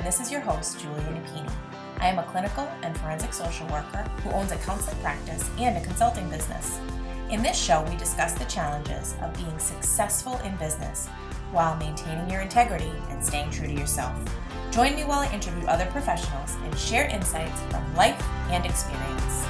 this is your host, Julia Napini. I am a clinical and forensic social worker who owns a counseling practice and a consulting business. In this show, we discuss the challenges of being successful in business while maintaining your integrity and staying true to yourself. Join me while I interview other professionals and share insights from life and experience.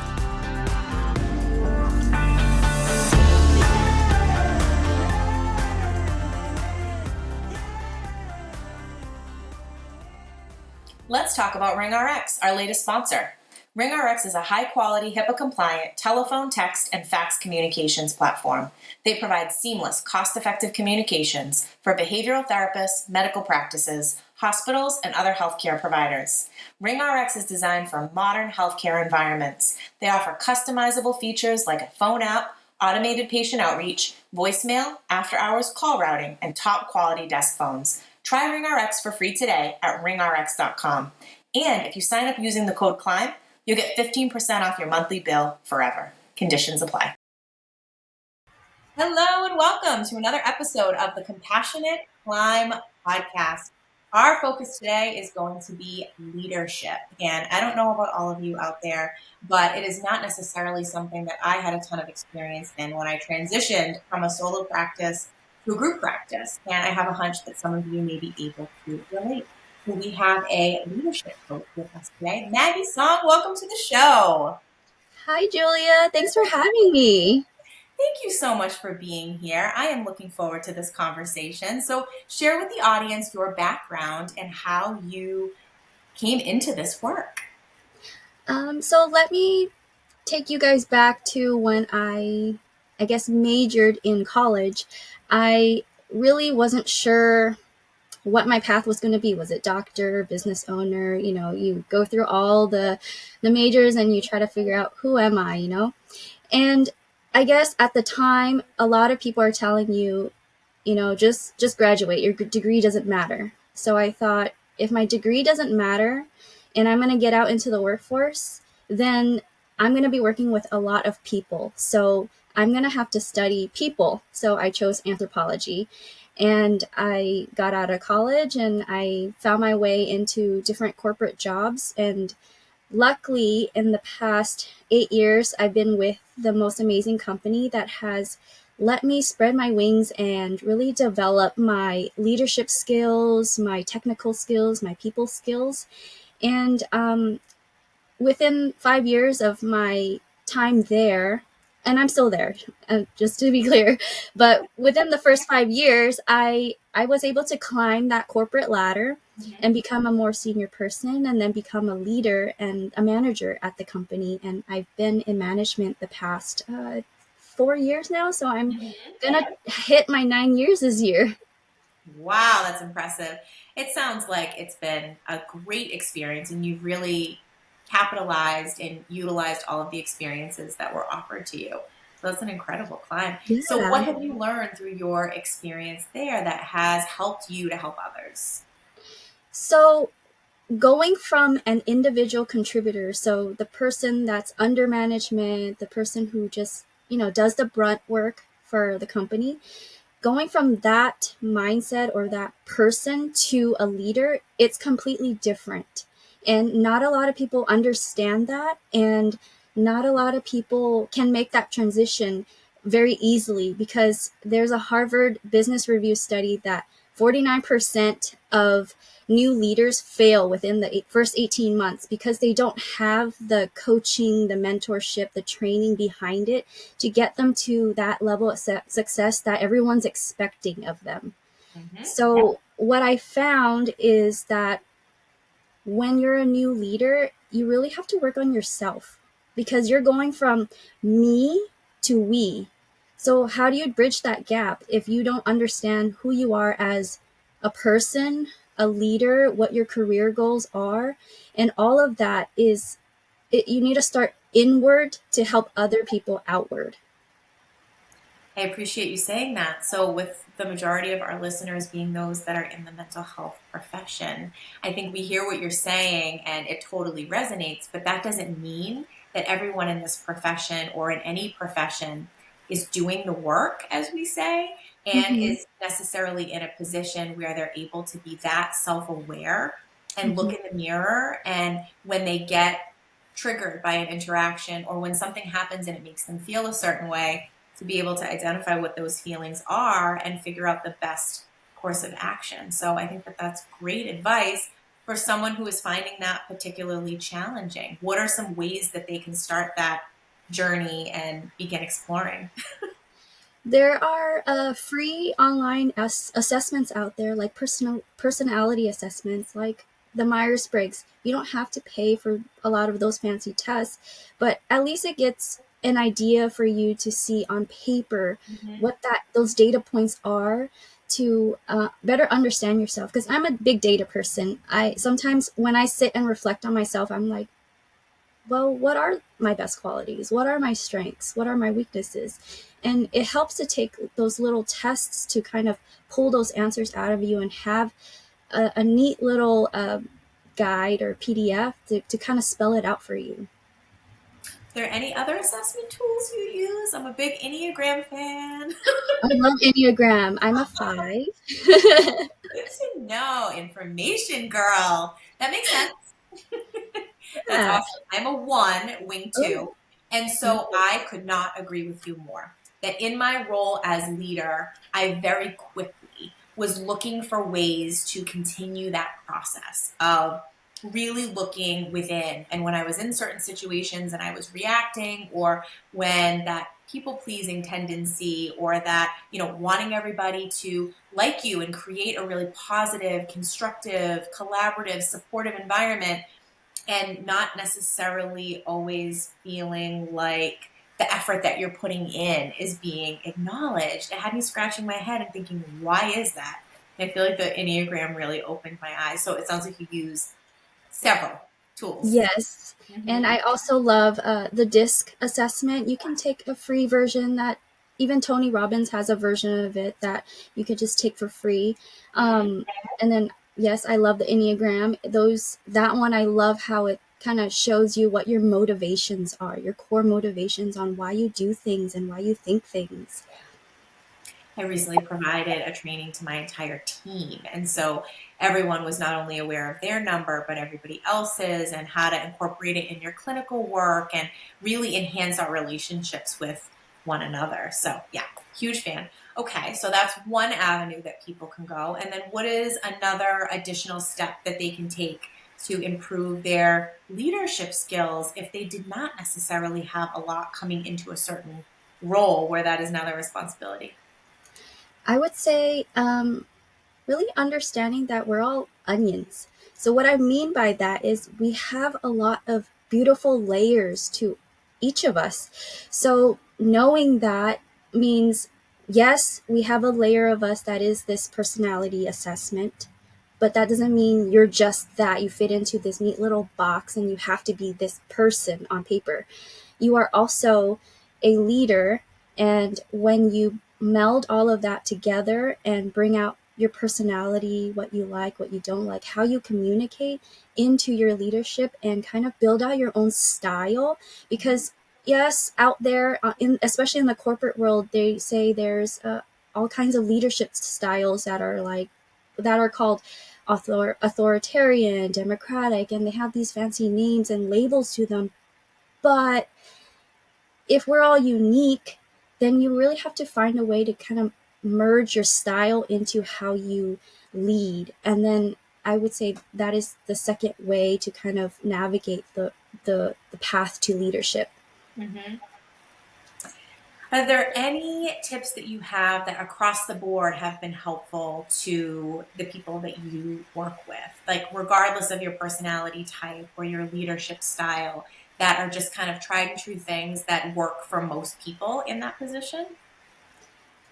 Let's talk about RingRx, our latest sponsor. RingRx is a high-quality, HIPAA-compliant telephone, text, and fax communications platform. They provide seamless, cost-effective communications for behavioral therapists, medical practices, hospitals, and other healthcare providers. RingRx is designed for modern healthcare environments. They offer customizable features like a phone app, automated patient outreach, voicemail, after-hours call routing, and top-quality desk phones. Try RingRx for free today at ringrx.com. And if you sign up using the code CLIMB, you'll get 15% off your monthly bill forever. Conditions apply. Hello and welcome to another episode of the Compassionate Climb podcast. Our focus today is going to be leadership. And I don't know about all of you out there, but it is not necessarily something that I had a ton of experience in when I transitioned from a solo practice to a group practice. And I have a hunch that some of you may be able to relate. So we have a leadership coach with us today. Maggie Song, welcome to the show. Hi, Julia. Thanks for having me. Thank you so much for being here. I am looking forward to this conversation. So share with the audience your background and how you came into this work. So let me take you guys back to when I majored in college. I really wasn't sure what my path was going to be. Was it doctor, business owner? You go through all the majors and you try to figure out who am I, And I guess at the time, a lot of people are telling you, just graduate. Your degree doesn't matter. So I thought, if my degree doesn't matter and I'm going to get out into the workforce, then I'm going to be working with a lot of people. So I'm going to have to study people. So I chose anthropology. And I got out of college and I found my way into different corporate jobs. And luckily, in the past 8 years, I've been with the most amazing company that has let me spread my wings and really develop my leadership skills, my technical skills, my people skills. And within 5 years of my time there, and I'm still there, just to be clear, but within the first 5 years, I was able to climb that corporate ladder and become a more senior person and then become a leader and a manager at the company. And I've been in management the past 4 years now, so I'm going to hit my 9 years this year. Wow, that's impressive. It sounds like it's been a great experience and you've really capitalized and utilized all of the experiences that were offered to you. So that's an incredible climb. Yeah. So what have you learned through your experience there that has helped you to help others? So going from an individual contributor, so the person that's under management, the person who just, does the brunt work for the company, going from that mindset or that person to a leader, it's completely different. And not a lot of people understand that, and not a lot of people can make that transition very easily, because there's a Harvard Business Review study that 49% of new leaders fail within the first 18 months because they don't have the coaching, the mentorship, the training behind it to get them to that level of success that everyone's expecting of them. Mm-hmm. So what I found is that when you're a new leader, you really have to work on yourself, because you're going from me to we. So how do you bridge that gap if you don't understand who you are as a person, a leader, what your career goals are? And all of that you need to start inward to help other people outward. I appreciate you saying that. So with the majority of our listeners being those that are in the mental health profession, I think we hear what you're saying and it totally resonates, but that doesn't mean that everyone in this profession or in any profession is doing the work, as we say, and is necessarily in a position where they're able to be that self-aware and look Mhm. in the mirror, and when they get triggered by an interaction or when something happens and it makes them feel a certain way, to be able to identify what those feelings are and figure out the best course of action. So I think that that's great advice for someone who is finding that particularly challenging. What are some ways that they can start that journey and begin exploring? There are free online assessments out there, like personality assessments, like the Myers Briggs. You don't have to pay for a lot of those fancy tests, but at least it gets an idea for you to see on paper Mm-hmm. what that those data points are to better understand yourself. Because I'm a big data person. I sometimes when I sit and reflect on myself, I'm like, well, what are my best qualities? What are my strengths? What are my weaknesses? And it helps to take those little tests to kind of pull those answers out of you and have a neat little guide or PDF to kind of spell it out for you. Are there any other assessment tools you use? I'm a big Enneagram fan. I love Enneagram. I'm a five. Good to know. Information girl. That makes sense. That's Yeah. awesome. I'm a one, wing Oh, two. And so I nice. could not agree with you more. That in my role as leader, I very quickly was looking for ways to continue that process of really looking within. And when I was in certain situations and I was reacting, or when that people pleasing tendency, or that, wanting everybody to like you and create a really positive, constructive, collaborative, supportive environment, and not necessarily always feeling like the effort that you're putting in is being acknowledged. It had me scratching my head and thinking, why is that? And I feel like the Enneagram really opened my eyes. So it sounds like you use several tools. Yes. And Mm-hmm. I also love the DISC assessment. You can take a free version that even Tony Robbins has a version of it that you could just take for free. Mm-hmm. Um, and then, yes, I love the Enneagram. That one, I love how it kind of shows you what your motivations are, your core motivations on why you do things and why you think things. I recently provided a training to my entire team. And so everyone was not only aware of their number, but everybody else's, and how to incorporate it in your clinical work and really enhance our relationships with one another. So, yeah, huge fan. Okay, so that's one avenue that people can go. And then what is another additional step that they can take to improve their leadership skills if they did not necessarily have a lot coming into a certain role where that is now their responsibility? I would say really understanding that we're all onions. So, what I mean by that is we have a lot of beautiful layers to each of us. So, knowing that means, yes, we have a layer of us that is this personality assessment, but that doesn't mean you're just that. You fit into this neat little box and you have to be this person on paper. You are also a leader. And when you meld all of that together and bring out your personality, what you like, what you don't like, how you communicate into your leadership and kind of build out your own style. Because, yes, out there, especially in the corporate world, they say there's all kinds of leadership styles that are called authoritarian, democratic, and they have these fancy names and labels to them. But if we're all unique, then you really have to find a way to kind of merge your style into how you lead. And then I would say that is the second way to kind of navigate the path to leadership. Mm-hmm. Are there any tips that you have that across the board have been helpful to the people that you work with? Like, regardless of your personality type or your leadership style, that are just kind of tried and true things that work for most people in that position?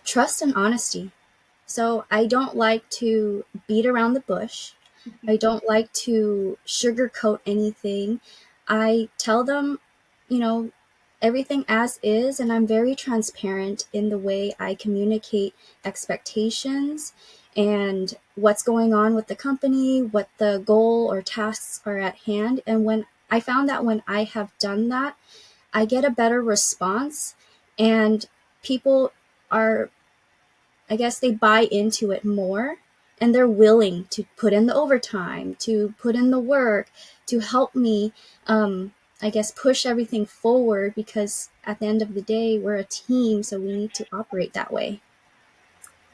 Trust and honesty. So I don't like to beat around the bush. I don't like to sugarcoat anything. I tell them, you know, everything as is, and I'm very transparent in the way I communicate expectations and what's going on with the company, what the goal or tasks are at hand. And when I found that when I have done that, I get a better response, and people are, I guess, they buy into it more and they're willing to put in the overtime, to put in the work, to help me, I guess, push everything forward, because at the end of the day, we're a team, so we need to operate that way.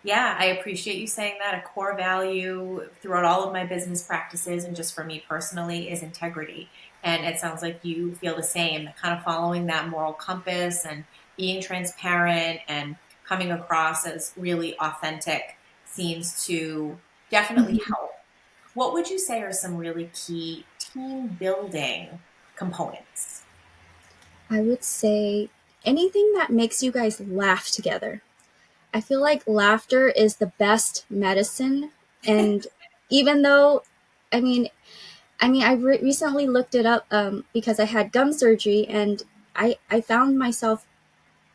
Yeah, I appreciate you saying that. A core value throughout all of my business practices and just for me personally is integrity. And it sounds like you feel the same, kind of following that moral compass and being transparent and coming across as really authentic seems to definitely Mhm. help. What would you say are some really key team building components? I would say anything that makes you guys laugh together. I feel like laughter is the best medicine. And even though, I mean, I recently looked it up, because I had gum surgery, and I found myself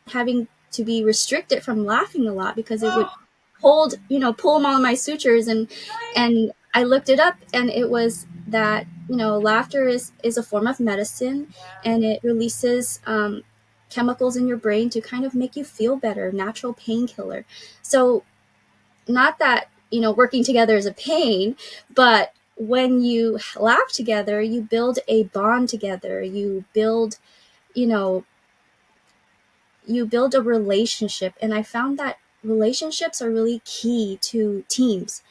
having to be restricted from laughing a lot because it would Oh, hold, pull all my sutures. and really? and I looked it up, and it was that, laughter is a form of medicine, Yeah. and it releases chemicals in your brain to kind of make you feel better, natural painkiller. So, not that, working together is a pain, but when you laugh together, you build a bond together. You know you build a relationship, and I found that relationships are really key to teams.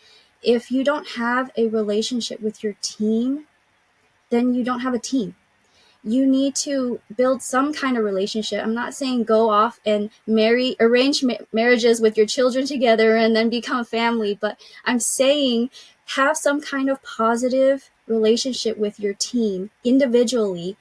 If you don't have a relationship with your team, then you don't have a team. You need to build some kind of relationship. I'm not saying go off and arrange marriages with your children together and then become family, but I'm saying have some kind of positive relationship with your team individually,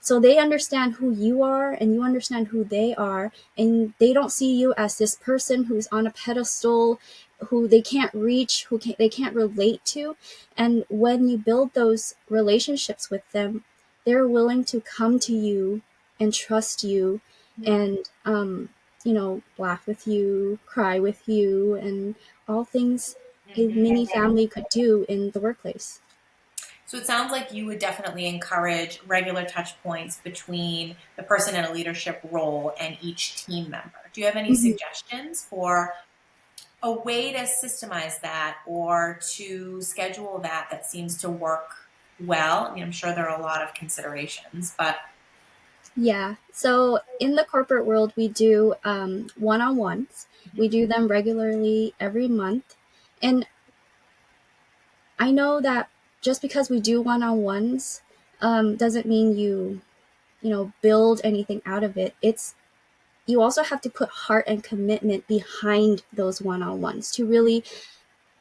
so they understand who you are and you understand who they are, and they don't see you as this person who's on a pedestal, who they can't reach, they can't relate to. And when you build those relationships with them, they're willing to come to you and trust you, and laugh with you, cry with you, and all things a Mhm. mini family could do in the workplace. So it sounds like you would definitely encourage regular touch points between the person in a leadership role and each team member. Do you have any Mhm. suggestions for a way to systemize that or to schedule that seems to work well? I mean, I'm sure there are a lot of considerations, but Yeah. So in the corporate world, we do one-on-ones. We do them regularly every month. And I know that just because we do one-on-ones doesn't mean you build anything out of it. You also have to put heart and commitment behind those one-on-ones to really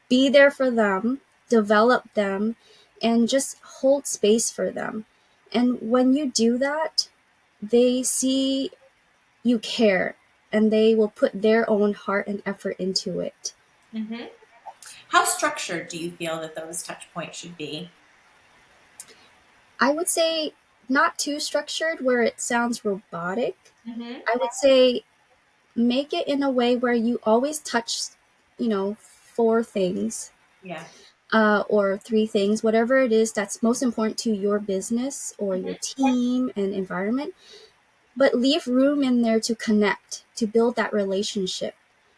be there for them, develop them, and just hold space for them. And when you do that, they see you care, and they will put their own heart and effort into it. hmm how structured do you feel that those touch points should be? I would say not too structured where it sounds robotic. hmm I would say make it in a way where you always touch, four things, Yeah. or three things, whatever it is that's most important to your business or your hmm team and environment, but leave room in there to connect, to build that relationship.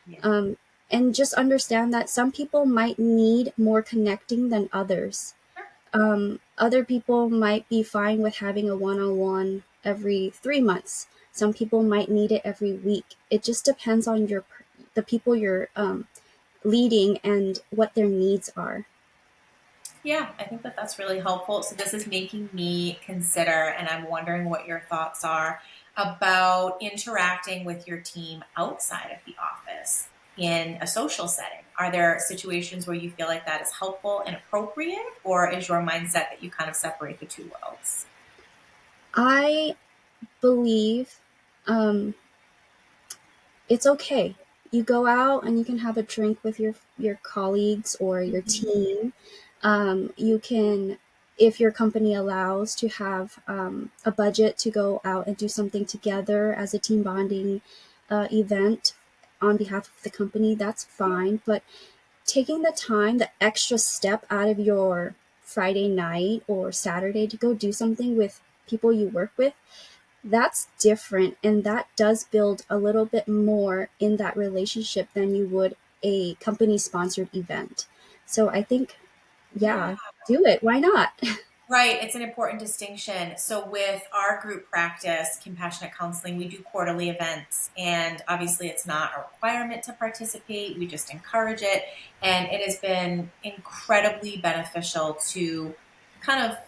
Yeah. Um, and just understand that some people might need more connecting than others. Other people might be fine with having a one-on-one every 3 months. Some people might need it every week. It just depends on the people you're leading and what their needs are. Yeah, I think that that's really helpful. So this is making me consider, and I'm wondering what your thoughts are about interacting with your team outside of the office in a social setting. Are there situations where you feel like that is helpful and appropriate, or is your mindset that you kind of separate the two worlds? I believe um, it's okay. You go out and you can have a drink with your colleagues or your Mhm. team. You can, if your company allows, to have a budget to go out and do something together as a team bonding event on behalf of the company. That's fine, but taking the time, the extra step out of your Friday night or Saturday to go do something with people you work with, that's different, and that does build a little bit more in that relationship than you would a company sponsored event. So I think, Yeah. yeah, do it. Why not? Right, it's an important distinction. So, with our group practice, compassionate counseling, we do quarterly events, and obviously, it's not a requirement to participate. We just encourage it, and it has been incredibly beneficial to kind of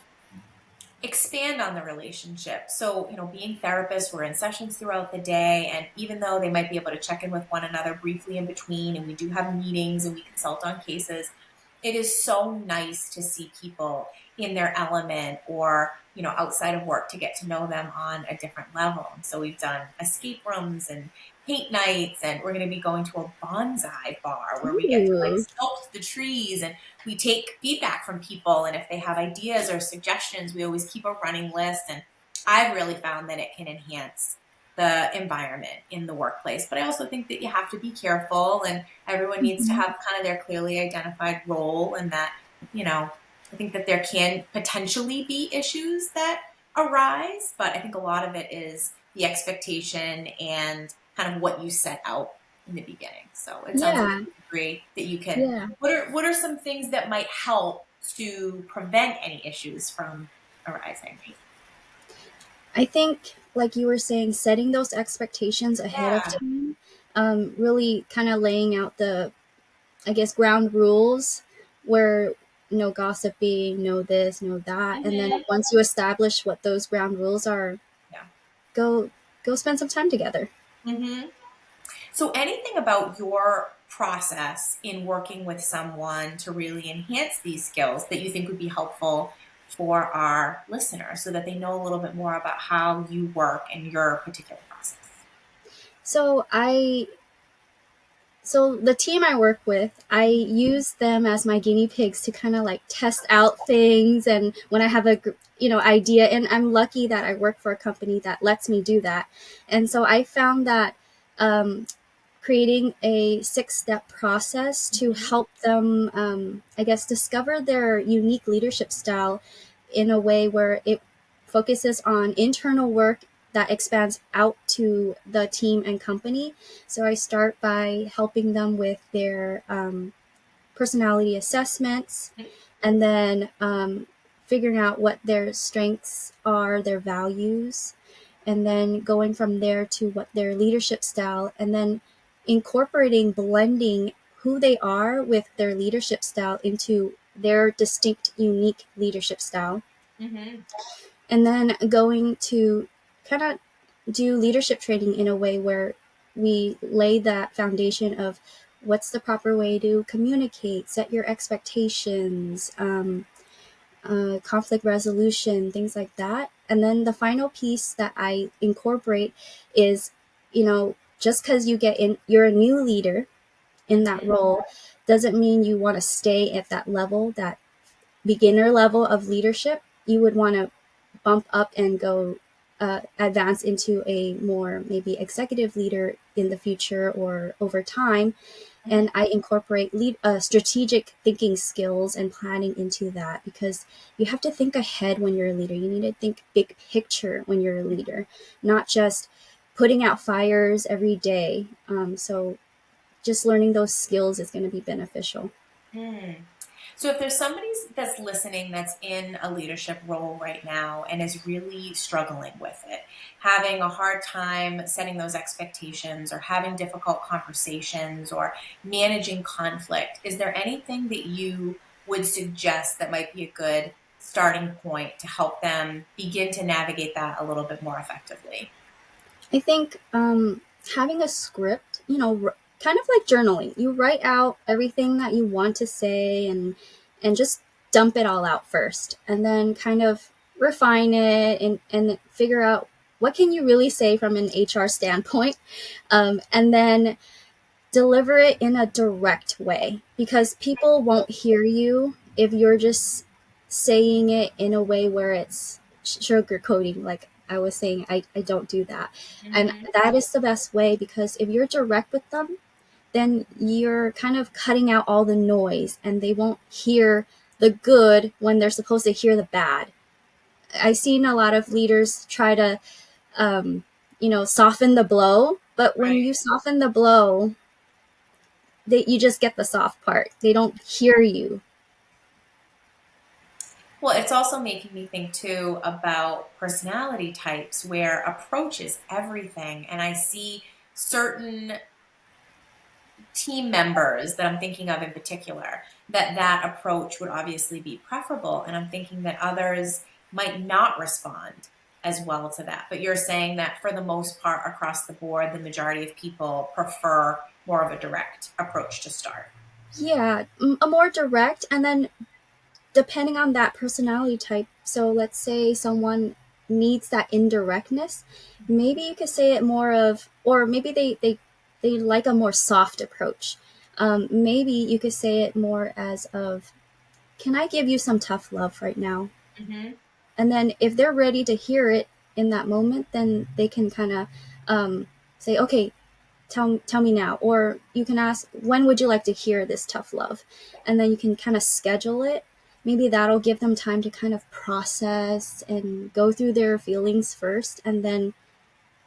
expand on the relationship. So, being therapists, we're in sessions throughout the day, and even though they might be able to check in with one another briefly in between, and we do have meetings and we consult on cases, it is so nice to see people in their element or outside of work to get to know them on a different level. And so we've done escape rooms and paint nights, and we're going to be going to a bonsai bar where we get to like Ooh. sculpt the trees, and we take feedback from people, and if they have ideas or suggestions, we always keep a running list. And I've really found that it can enhance the environment in the workplace. But I also think that you have to be careful, and everyone needs to Mhm. have kind of their clearly identified role, and that, you know, I think that there can potentially be issues that arise, but I think a lot of it is the expectation and kind of what you set out in the beginning. So it sounds like Yeah, you agree that you can. yeah. What are some things that might help to prevent any issues from arising? I think, like you were saying, setting those expectations ahead of Yeah. time, really kind of laying out the, I guess, ground rules where no gossiping, no this, no that. And then Hmm. once you establish what those ground rules are, Yeah. go go spend some time together. Hmm. So, anything about your process in working with someone to really enhance these skills that you think would be helpful for our listeners so that they know a little bit more about how you work in your particular process? So I so the team I work with, I use them as my guinea pigs to kind of like test out things, and when I have a idea, and I'm lucky that I work for a company that lets me do that. And so I found that um, creating a 6-step process to Hmm. help them, I guess, discover their unique leadership style in a way where it focuses on internal work that expands out to the team and company. So I start by helping them with their personality assessments, and then figuring out what their strengths are, their values, and then going from there to what their leadership style, and then blending who they are with their leadership style into their distinct, unique leadership style. Hmm. And then going to kind of do leadership training in a way where we lay that foundation of what's the proper way to communicate, set your expectations, conflict resolution, things like that. And then the final piece that I incorporate is, just because you're a new leader in that Hmm. role, doesn't mean you want to stay at that level, that beginner level of leadership. You would want to bump up and go advance into a more maybe executive leader in the future or over time. And Hmm. I incorporate strategic thinking skills and planning into that, because you have to think ahead when you're a leader. You need to think big picture when you're a leader, not just putting out fires every day. So just learning those skills is going to be beneficial. Mm. So, if there's somebody that's listening that's in a leadership role right now and is really struggling with it, having a hard time setting those expectations or having difficult conversations or managing conflict, is there anything that you would suggest that might be a good starting point to help them begin to navigate that a little bit more effectively? I think having a script, kind of like journaling. You write out everything that you want to say, and just dump it all out first, and then kind of refine it, and figure out what can you really say from an HR standpoint, and then deliver it in a direct way, because people won't hear you if you're just saying it in a way where it's sugarcoating. Like I was saying, I don't do that. And Hmm. that is the best way, because if you're direct with them, then you're kind of cutting out all the noise, and they won't hear the good when they're supposed to hear the bad. I've seen a lot of leaders try to, soften the blow, but when Right. you soften the blow, you just get the soft part. They don't hear you. Well, it's also making me think too about personality types where approach is everything. And I see certain team members that I'm thinking of in particular, that approach would obviously be preferable. And I'm thinking that others might not respond as well to that. But you're saying that for the most part, across the board, the majority of people prefer more of a direct approach to start. Yeah, a more direct, and then depending on that personality type. So let's say someone needs that indirectness. Maybe you could say it more of, or maybe they like a more soft approach. Maybe you could say it more as of, can I give you some tough love right now? Mm-hmm. And then if they're ready to hear it in that moment, then they can kind of say, okay, tell me now. Or you can ask, when would you like to hear this tough love? And then you can kind of schedule it. Maybe that'll give them time to kind of process and go through their feelings first, and then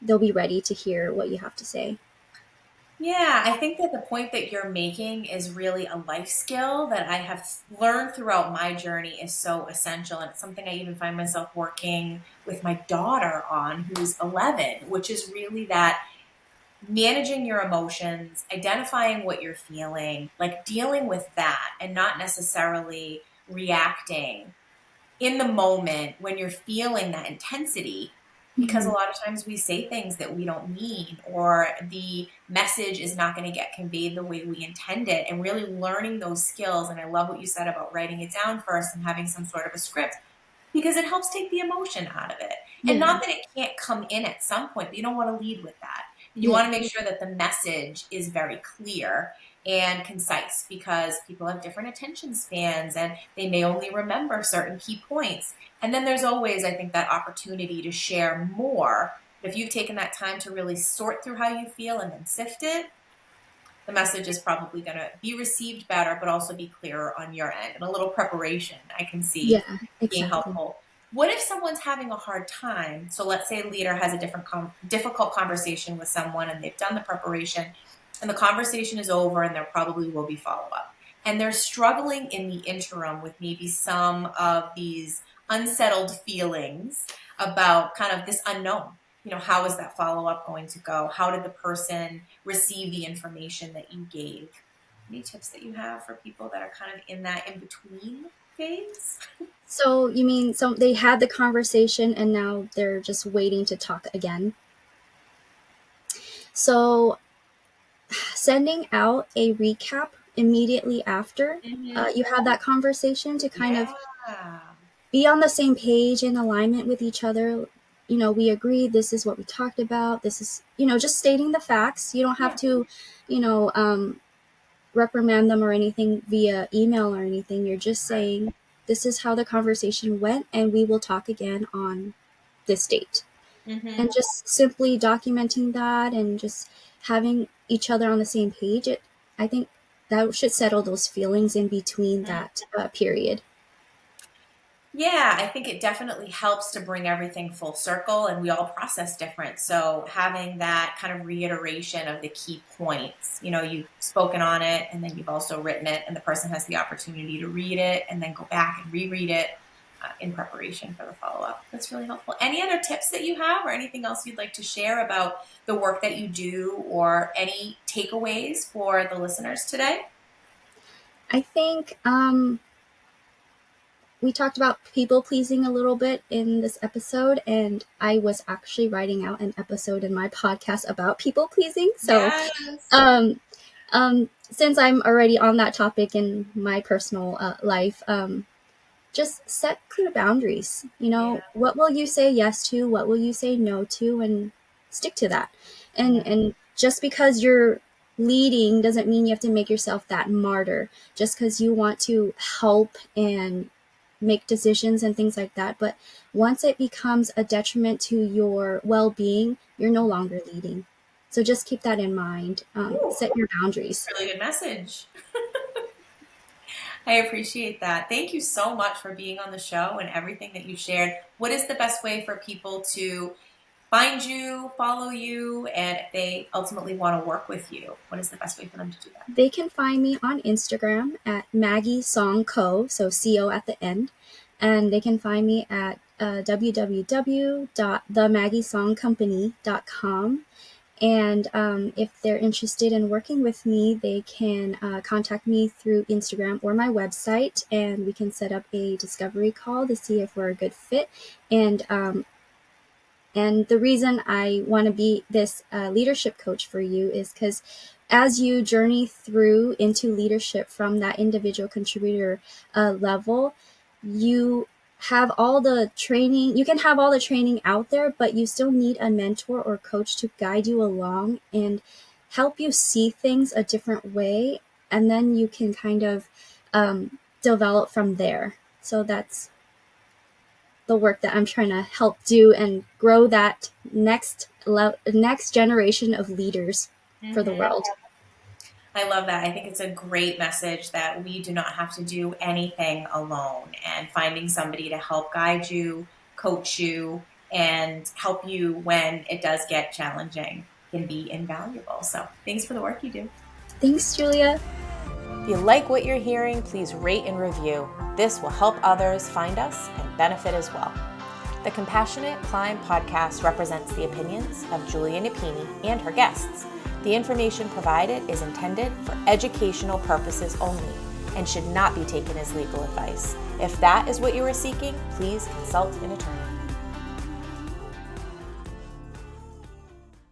they'll be ready to hear what you have to say. Yeah, I think that the point that you're making is really a life skill that I have learned throughout my journey is so essential. And it's something I even find myself working with my daughter on, who's 11, which is really that managing your emotions, identifying what you're feeling, like dealing with that and not necessarily reacting in the moment when you're feeling that intensity, because a Mm-hmm. lot of times we say things that we don't mean, or the message is not going to get conveyed the way we intend it, and really learning those skills. And I love what you said about writing it down first and having some sort of a script, because it helps take the emotion out of it. And Yeah, not that it can't come in at some point, but you don't want to lead with that. You yeah, want to make sure that the message is very clear and concise, because people have different attention spans and they may only remember certain key points. And then there's always, I think, that opportunity to share more. But if you've taken that time to really sort through how you feel and then sift it, the message is probably going to be received better, but also be clearer on your end. And a little preparation I can see yeah, being exactly. helpful. What if someone's having a hard time? So let's say a leader has a difficult conversation with someone and they've done the preparation and the conversation is over and there probably will be follow up. And they're struggling in the interim with maybe some of these unsettled feelings about kind of this unknown. How is that follow up going to go? How did the person receive the information that you gave? Any tips that you have for people that are kind of in that in between phase? So you mean, so they had the conversation and now they're just waiting to talk again? So sending out a recap immediately after Mm-hmm. you have that conversation, to kind of Yeah. be on the same page and alignment with each other. We agreed, this is what we talked about. This is, just stating the facts. You don't have Yeah. to, you know, um, reprimand them or anything via email or anything. You're just Right. saying, this is how the conversation went, and we will talk again on this date. And Mm-hmm. just simply documenting that and just having each other on the same page, I think that should settle those feelings in between that period. Yeah, I think it definitely helps to bring everything full circle, and we all process different. So having that kind of reiteration of the key points, you've spoken on it and then you've also written it, and the person has the opportunity to read it and then go back and reread it in preparation for the follow up. That's really helpful. Any other tips that you have or anything else you'd like to share about the work that you do, or any takeaways for the listeners today? I think we talked about people pleasing a little bit in this episode, and I was actually writing out an episode in my podcast about people pleasing. So, Yes. since I'm already on that topic in my personal life, just set clear boundaries. Yeah. What will you say yes to? What will you say no to? And stick to that. And Yeah. and just because you're leading doesn't mean you have to make yourself that martyr. Just because you want to help and make decisions and things like that. But once it becomes a detriment to your well-being, you're no longer leading. So just keep that in mind. Ooh, Set your boundaries. really good message. I appreciate that. Thank you so much for being on the show and everything that you shared. What is the best way for people to find you, follow you, and if they ultimately want to work with you, what is the best way for them to do that? They can find me on Instagram at Maggie Song Co, so CO at the end. And they can find me at www.themaggiesongcompany.com. And if they're interested in working with me, they can contact me through Instagram or my website, and we can set up a discovery call to see if we're a good fit. And the reason I want to be this leadership coach for you is because as you journey through into leadership from that individual contributor level, you have all the training, you can have all the training out there, but you still need a mentor or coach to guide you along and help you see things a different way. And then you can kind of develop from there. So that's the work that I'm trying to help do and grow that next generation of leaders for the world. I love that. I think it's a great message that we do not have to do anything alone, and finding somebody to help guide you, coach you, and help you when it does get challenging can be invaluable. So thanks for the work you do. Thanks, Julia. If you like what you're hearing, please rate and review. This will help others find us and benefit as well. The Compassionate Climb podcast represents the opinions of Julia Napini and her guests. The information provided is intended for educational purposes only and should not be taken as legal advice. If that is what you are seeking, please consult an attorney.